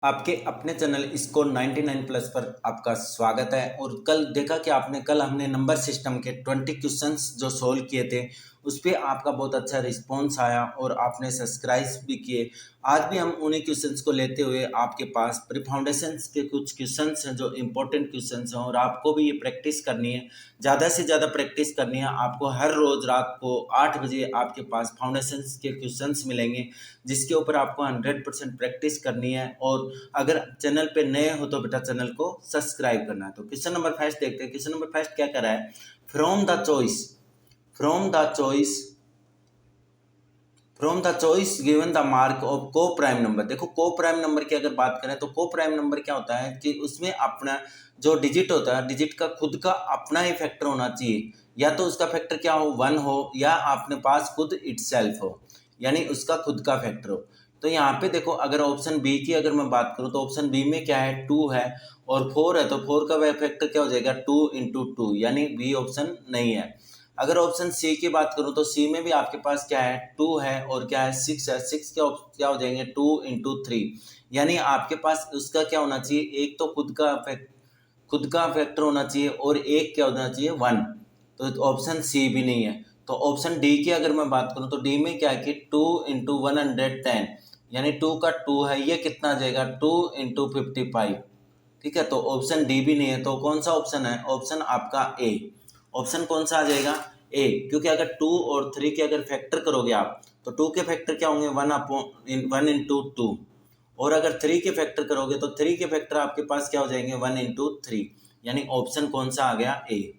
आपके अपने channel score 99 plus पर आपका स्वागत है। और कल देखा कि आपने कल हमने नंबर सिस्टम के 20 क्वेश्चंस जो सोल्व किए थे उस पर आपका बहुत अच्छा रिस्पांस आया और आपने सब्सक्राइब भी किए। आज भी हम उन्हीं क्वेश्चंस को लेते हुए आपके पास प्री फाउंडेशंस के कुछ क्वेश्चंस हैं जो इम्पोर्टेंट क्वेश्चंस हैं और आपको भी ये प्रैक्टिस करनी है, ज़्यादा से ज़्यादा प्रैक्टिस करनी है। आपको हर रोज़ रात को 8 बजे आपके पास फाउंडेशंस के क्वेश्चंस मिलेंगे जिसके ऊपर आपको 100% प्रैक्टिस करनी है। और अगर चैनल पे नए हो तो बेटा चैनल को सब्सक्राइब करना है। तो क्वेश्चन नंबर फर्स्ट देखते हैं। क्वेश्चन नंबर फर्स्ट क्या कर रहा है, from the choice given the mark of को प्राइम नंबर। देखो को प्राइम नंबर की अगर बात करें तो को प्राइम नंबर क्या होता है कि उसमें अपना जो डिजिट होता है, डिजिट का खुद का अपना ही फैक्टर होना चाहिए। या तो उसका फैक्टर क्या हो, 1 हो, या अपने पास खुद इटसेल्फ हो, यानी उसका खुद का फैक्टर हो। तो यहाँ पे देखो अगर ऑप्शन बी की अगर मैं बात करूँ तो ऑप्शन बी में क्या है, 2 है और 4 है, तो 4 का फैक्टर क्या हो जाएगा, 2 इंटू 2, यानी बी ऑप्शन नहीं है। अगर ऑप्शन सी की बात करूं तो सी में भी आपके पास क्या है, 2 है और क्या है, 6 है। 6 क्या हो जाएंगे, 2 इंटू 3, यानी आपके पास उसका क्या होना चाहिए, एक तो खुद का फैक्टर होना चाहिए और एक क्या होना चाहिए, 1। तो ऑप्शन सी भी नहीं है। तो ऑप्शन डी की अगर मैं बात करूं तो डी में क्या है कि 2 इंटू 110, यानी 2 का 2 है, ये कितना आ जाएगा, 2 इंटू 55। ठीक है, तो ऑप्शन डी भी नहीं है। तो कौन सा ऑप्शन है, ऑप्शन आपका ए। ऑप्शन कौन सा आ जाएगा, ए। क्योंकि अगर 2 और 3 के अगर फैक्टर करोगे आप तो 2 के फैक्टर क्या होंगे, 1 इंटू 2, और अगर 3 के फैक्टर करोगे तो 3 के फैक्टर आपके पास क्या हो जाएंगे, 1 इंटू 3, यानी ऑप्शन कौन सा आ गया, ए।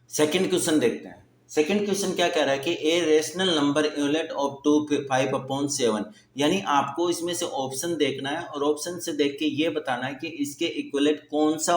सेकंड क्वेश्चन देखते हैं। सेकंड क्वेश्चन क्या कह रहा है कि ए रेशनल नंबर यूनिट ऑफ 2 5/7, यानी आपको इसमें से ऑप्शन देखना है और ऑप्शन से देख के ये बताना है कि इसके इक्विवेलेंट कौन सा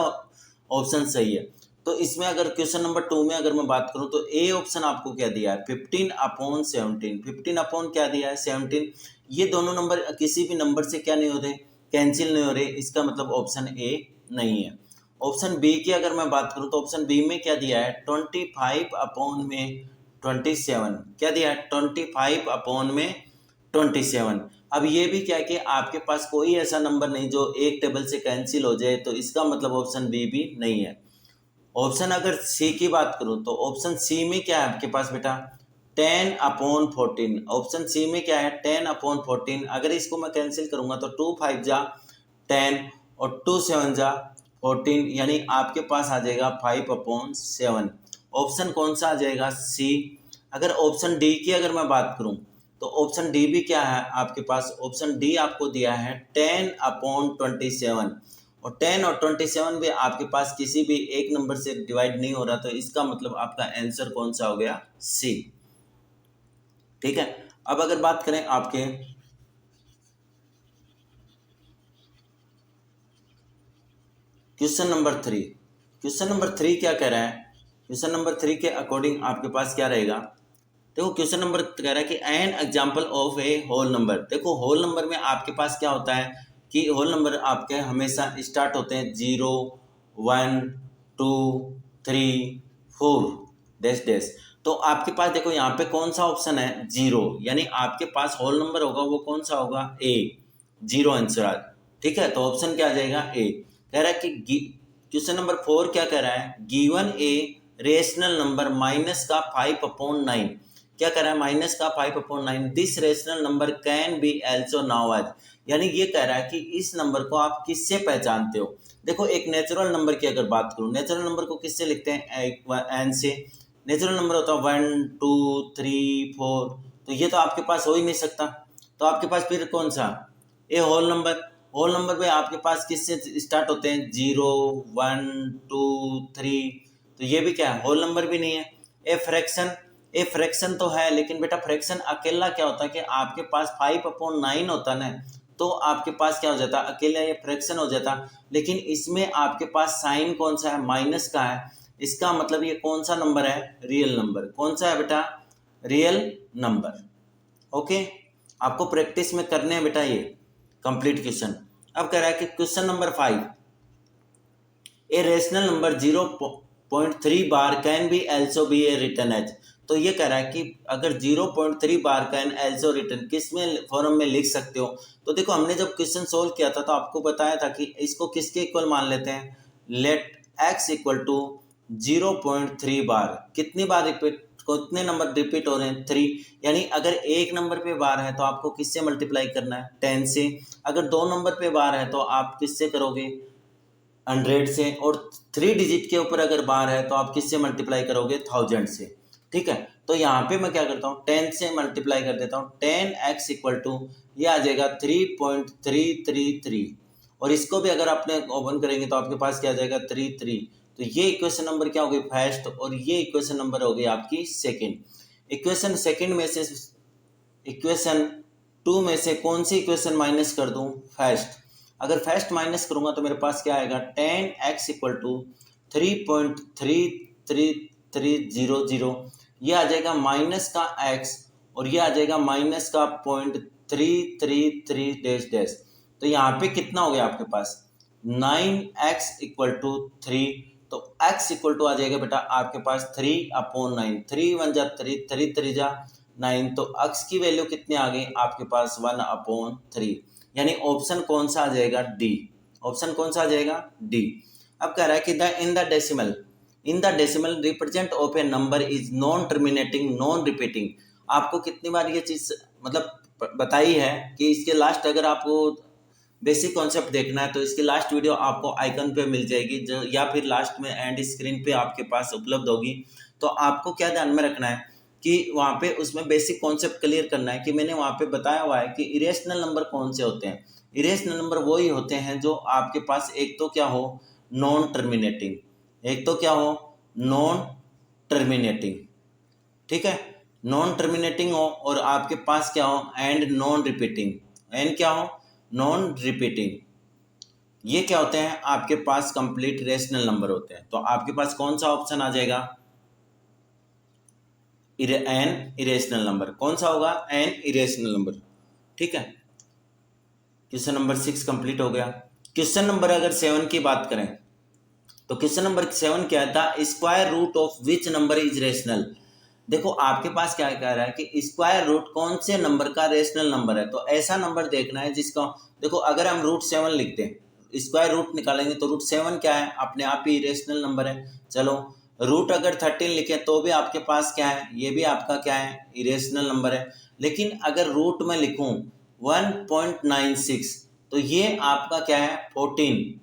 ऑप्शन सही है। तो इसमें अगर क्वेश्चन नंबर 2 में अगर मैं बात करूं तो ए ऑप्शन आपको क्या दिया है, 15/17। 15 अपॉन क्या दिया है, 17। ये दोनों नंबर किसी भी नंबर से क्या नहीं हो रहे, कैंसिल नहीं हो रहे, इसका मतलब ऑप्शन ए नहीं है। ऑप्शन बी की अगर मैं बात करूं तो ऑप्शन बी में क्या दिया है, 25/27। क्या दिया है, 25/27। अब ये भी क्या है कि आपके पास कोई ऐसा नंबर नहीं जो एक टेबल से कैंसिल हो जाए, तो इसका मतलब ऑप्शन बी भी नहीं है। ऑप्शन अगर सी की बात करूं तो ऑप्शन सी में क्या है आपके पास बेटा, 10/14। ऑप्शन सी में क्या है, 10/14। अगर इसको मैं कैंसिल करूंगा तो 2 5 जा 10 और 2 7 जा 14, यानी आपके पास आ जाएगा 5/7। ऑप्शन कौन सा आ जाएगा, सी। अगर ऑप्शन डी की अगर मैं बात करूं तो ऑप्शन डी भी क्या है आपके पास, ऑप्शन डी आपको दिया है 10/27, और 10 और 27 भी आपके पास किसी भी एक नंबर से डिवाइड नहीं हो रहा, तो इसका मतलब आपका आंसर कौन सा हो गया, सी। ठीक है, अब अगर बात करें आपके क्वेश्चन नंबर 3। क्वेश्चन नंबर 3 क्या कह रहा है, क्वेश्चन नंबर 3 के अकॉर्डिंग आपके पास क्या रहेगा। देखो क्वेश्चन नंबर कह रहा है कि an example of a whole number. देखो होल नंबर में आपके पास क्या होता है कि होल नंबर आपके हमेशा स्टार्ट होते हैं 0 1 2 3 4 डैश डैश। तो आपके पास देखो यहाँ पे कौन सा ऑप्शन है, 0, यानी आपके पास होल नंबर होगा वो कौन सा होगा, ए, 0 आंसर। ठीक है, तो ऑप्शन क्या आ जाएगा, ए। कह रहा है कि क्वेश्चन नंबर 4 क्या कह रहा है, given a rational number minus का 5/9। क्या कह रहा है, माइनस का 5/9, this rational number can be also now as, यानी ये कह रहा है कि इस नंबर को आप किससे पहचानते हो। देखो एक नेचुरल नंबर की अगर बात करूं, नेचुरल नंबर को किससे लिखते हैं, एन से। नेचुरल नंबर होता है 1 2 3 4, तो ये तो आपके पास हो ही नहीं सकता। तो आपके पास फिर कौन सा, ए होल नंबर। होल नंबर में आपके पास किससे स्टार्ट होते हैं, 0 1 2 3, तो ये भी क्या है, होल नंबर भी नहीं है। ए फ्रैक्शन तो है, लेकिन बेटा फ्रैक्शन अकेला क्या होता है कि आपके पास 5/9 होता है ना, तो आपके पास क्या हो जाता, अकेला ये फ्रैक्शन हो जाता। लेकिन इसमें आपके पास साइन कौन सा है, माइनस का है, इसका मतलब ये कौन सा नंबर है, रियल नंबर। कौन सा है बेटा, रियल नंबर। ओके, आपको प्रैक्टिस में करने हैं बेटा ये कंप्लीट क्वेश्चन। अब कह रहा है कि question number 5, a rational number 0.3 bar can be also be a written as. तो ये कह रहा है कि अगर 0.3 बार का एन एल्सो रिटर्न किस में फॉर्म में लिख सकते हो। तो देखो हमने जब क्वेश्चन सोल्व किया था तो आपको बताया था कि इसको किसके इक्वल मान लेते हैं, लेट x इक्वल टू 0.3 बार। कितनी बार रिपीट, कितने नंबर रिपीट हो रहे हैं, 3। यानी अगर एक नंबर पे बार है तो आपको किससे मल्टीप्लाई करना है, 10 से। अगर दो नंबर पे बार है तो आप किससे करोगे, 100 से। और 3 डिजिट के ऊपर अगर बार है तो आप किससे मल्टीप्लाई करोगे, 1000 से। ठीक है, तो यहाँ पे मैं क्या करता हूँ, 10 से मल्टीप्लाई कर देता हूँ। 10x इक्वल टू ये आ जाएगा 3.333। और इसको भी अगर आपने ओपन करेंगे तो आपके पास क्या आ जाएगा, 33। तो ये इक्वेशन नंबर क्या होगी, फर्स्ट, और ये इक्वेशन नंबर होगी आपकी सेकेंड। इक्वेशन सेकेंड में से इक्वेशन 2 में से कौन सी इक्वेशन माइनस कर दूं, फर्स्ट। अगर फर्स्ट माइनस करूंगा तो मेरे पास क्या आएगा, 10x इक्वल टू 3.33300। ये आ जाएगा माइनस का x और ये आ जाएगा माइनस का 0.333 डैश डैश। तो यहाँ पे कितना हो गया आपके पास, 9x इक्वल टू 3। तो x इक्वल टू आ जाएगा बेटा आपके पास 3/9। 3 1 जा 3, 3 3 जा 9। तो x की वैल्यू कितनी आ गई आपके पास, 1/3। यानी ऑप्शन कौन सा आ जाएगा, डी। ऑप्शन कौन सा आ जाएगा, डी। अब कह रहा है कि in the decimal represent of A number is non terminating non repeating. आपको कितनी बार ये चीज मतलब बताई है कि इसके लास्ट, अगर आपको बेसिक कॉन्सेप्ट देखना है तो इसकी लास्ट वीडियो आपको आइकन पे मिल जाएगी, जो या फिर लास्ट में एंड स्क्रीन पे आपके पास उपलब्ध होगी। तो आपको क्या ध्यान में रखना है कि वहाँ पे उसमें बेसिक कॉन्सेप्ट क्लियर करना है कि मैंने वहाँ पे बताया हुआ है कि इरेशनल नंबर कौन से होते हैं। इरेशनल नंबर वही होते हैं जो आपके पास एक तो क्या हो, नॉन टर्मिनेटिंग, एक तो क्या हो, नॉन टर्मिनेटिंग। ठीक है, नॉन टर्मिनेटिंग हो और आपके पास क्या हो, एंड नॉन रिपीटिंग। एंड क्या हो, नॉन रिपीटिंग। ये क्या होते हैं आपके पास, कंप्लीट रेशनल नंबर होते हैं। तो आपके पास कौन सा ऑप्शन आ जाएगा, एन इरेशनल नंबर। कौन सा होगा, एन इरेशनल नंबर। ठीक है, क्वेश्चन नंबर 6 कंप्लीट हो गया। क्वेश्चन नंबर अगर 7 की बात करें तो क्वेश्चन नंबर 7 क्या है, the square root of which number is rational. देखो आपके पास क्या कह रहा है कि स्क्वायर रूट कौन से नंबर का रेशनल नंबर है। तो ऐसा नंबर देखना है जिसका, देखो अगर हम √7 लिखते हैं, स्क्वायर रूट निकालेंगे तो √7 क्या है, अपने आप ही रेशनल नंबर है। चलो रूट अगर 13 लिखे तो भी आपके पास क्या है, ये भी आपका क्या है, इरेशनल नंबर है। लेकिन अगर रूट में लिखूं 1.96 तो ये आपका क्या है, 14।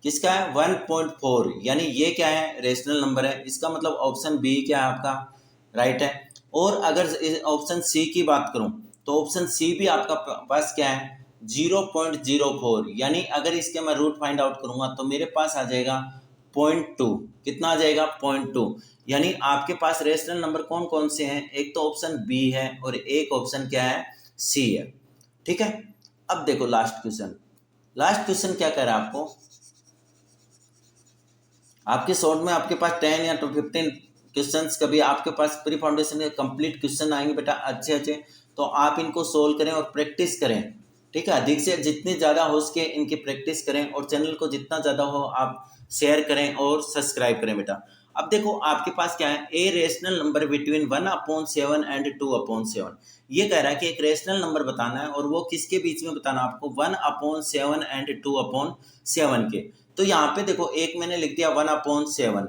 किसका है, 1.4। यानी ये क्या है, रेशनल नंबर है। इसका मतलब ऑप्शन बी क्या है आपका, राइट है। और अगर ऑप्शन सी की बात करूं तो ऑप्शन सी भी आपका पास क्या है, 0.04। यानी अगर इसके मैं रूट फाइंड आउट करूंगा तो मेरे पास आ जाएगा 0.2। कितना आ जाएगा, 0.2। यानी आपके पास रेशनल नंबर कौन कौन से हैं, एक तो ऑप्शन बी है और एक ऑप्शन क्या है, सी है। ठीक है, अब देखो लास्ट क्वेश्चन क्या कह रहा है आपको, आपके शॉर्ट में आपके पास 10 या 15 क्वेश्चंस, कभी आपके पास प्री फाउंडेशन के कंप्लीट क्वेश्चन आएंगे बेटा अच्छे, तो आप इनको सोल्व करें और प्रैक्टिस करें। ठीक है, अधिक से जितनी ज़्यादा हो सके इनकी प्रैक्टिस करें और चैनल को जितना ज़्यादा हो आप शेयर करें और सब्सक्राइब करें बेटा। अब देखो आपके पास क्या है, ए रेशनल नंबर बिटवीन 1/7 एंड 2/7। ये कह रहा है कि एक रेशनल नंबर बताना है और वो किसके बीच में बताना है आपको, 1/7 एंड 2/7 के। तो यहाँ पे देखो एक मैंने लिख दिया 1/7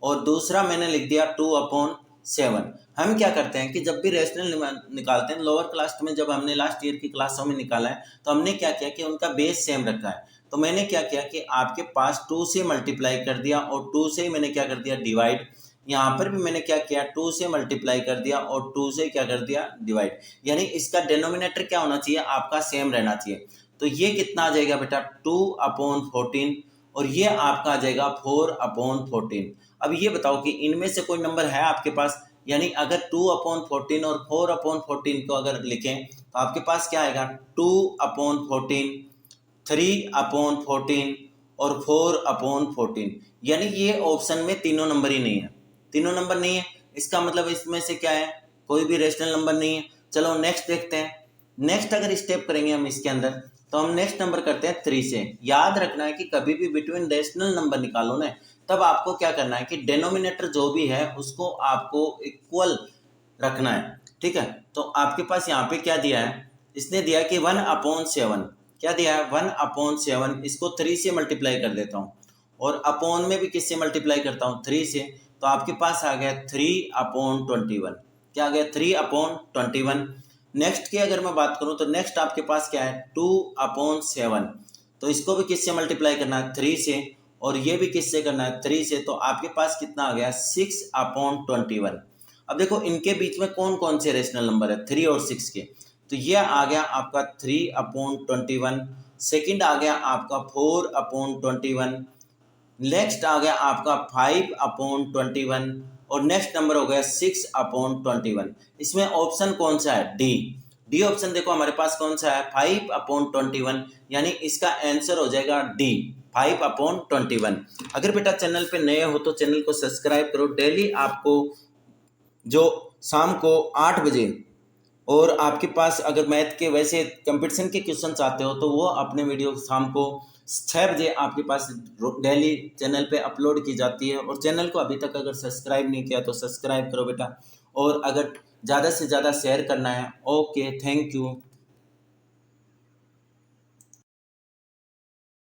और दूसरा मैंने लिख दिया 2/7। हम क्या करते हैं कि जब भी रेशनल निकालते हैं, लोअर क्लास में जब हमने लास्ट ईयर की क्लासों में निकाला है तो हमने क्या किया कि उनका बेस सेम रखा है। तो मैंने क्या किया कि आपके पास 2 से मल्टीप्लाई कर दिया और 2 से मैंने क्या कर दिया, डिवाइड। यहाँ पर भी मैंने क्या किया, 2 से मल्टीप्लाई कर दिया और 2 से क्या कर दिया, डिवाइड। यानी इसका डिनोमिनेटर क्या होना चाहिए, आपका सेम रहना चाहिए। तो ये कितना आ जाएगा बेटा, 2/14 और ये आपका आ जाएगा 4/14। अब ये बताओ कि इनमें से कोई नंबर है आपके पास, यानी अगर 2/14 और 4/14 को अगर लिखें तो आपके पास क्या आएगा, 2/14, 3/14 और 4/14। यानी ये ऑप्शन में तीनों नंबर ही नहीं है, तीनों नंबर नहीं है। इसका मतलब इसमें से क्या है, कोई भी रेशनल नंबर नहीं है। चलो नेक्स्ट देखते हैं। नेक्स्ट अगर स्टेप करेंगे हम इसके अंदर तो हम नेक्स्ट नंबर करते हैं 3 से। याद रखना है कि कभी भी बिटवीन रेशनल नंबर निकालो ना, तब आपको क्या करना है कि डिनोमिनेटर जो भी है उसको आपको इक्वल रखना है, ठीक है। तो आपके पास यहाँ पे क्या दिया है, इसने दिया कि 1/7, क्या दिया है 1/7, इसको 3 से मल्टीप्लाई कर देता हूँ और अपॉन में भी किससे मल्टीप्लाई करता हूँ 3 से, तो आपके पास आ गया 3/21, क्या आ गया 3/21। नेक्स्ट की अगर मैं बात करूँ तो नेक्स्ट आपके पास क्या है 2/7, तो इसको भी किससे मल्टीप्लाई करना है 3 से और ये भी किससे करना है 3 से, तो आपके पास कितना आ गया 6/21। अब देखो इनके बीच में कौन कौन से रेशनल नंबर है 3 और 6 के, तो ये आ गया आपका 3/21, सेकंड आ गया आपका 4/21, नेक्स्ट आ गया आपका 5/21 और नेक्स्ट नंबर हो गया 6/21। इसमें ऑप्शन कौन सा है डी, डी ऑप्शन देखो हमारे पास कौन सा है 5/21, यानी इसका आंसर हो जाएगा डी 5/21। अगर बेटा चैनल पे नए हो तो चैनल को सब्सक्राइब करो, डेली आपको जो शाम को 8 बजे और आपके पास अगर मैथ के वैसे कंपटीशन के क्वेश्चन आते हो तो वो अपने वीडियो शाम को 6 बजे आपके पास डेली चैनल पे अपलोड की जाती है। और चैनल को अभी तक अगर सब्सक्राइब नहीं किया तो सब्सक्राइब करो बेटा, और अगर ज़्यादा से ज़्यादा शेयर करना है। Okay, thank you.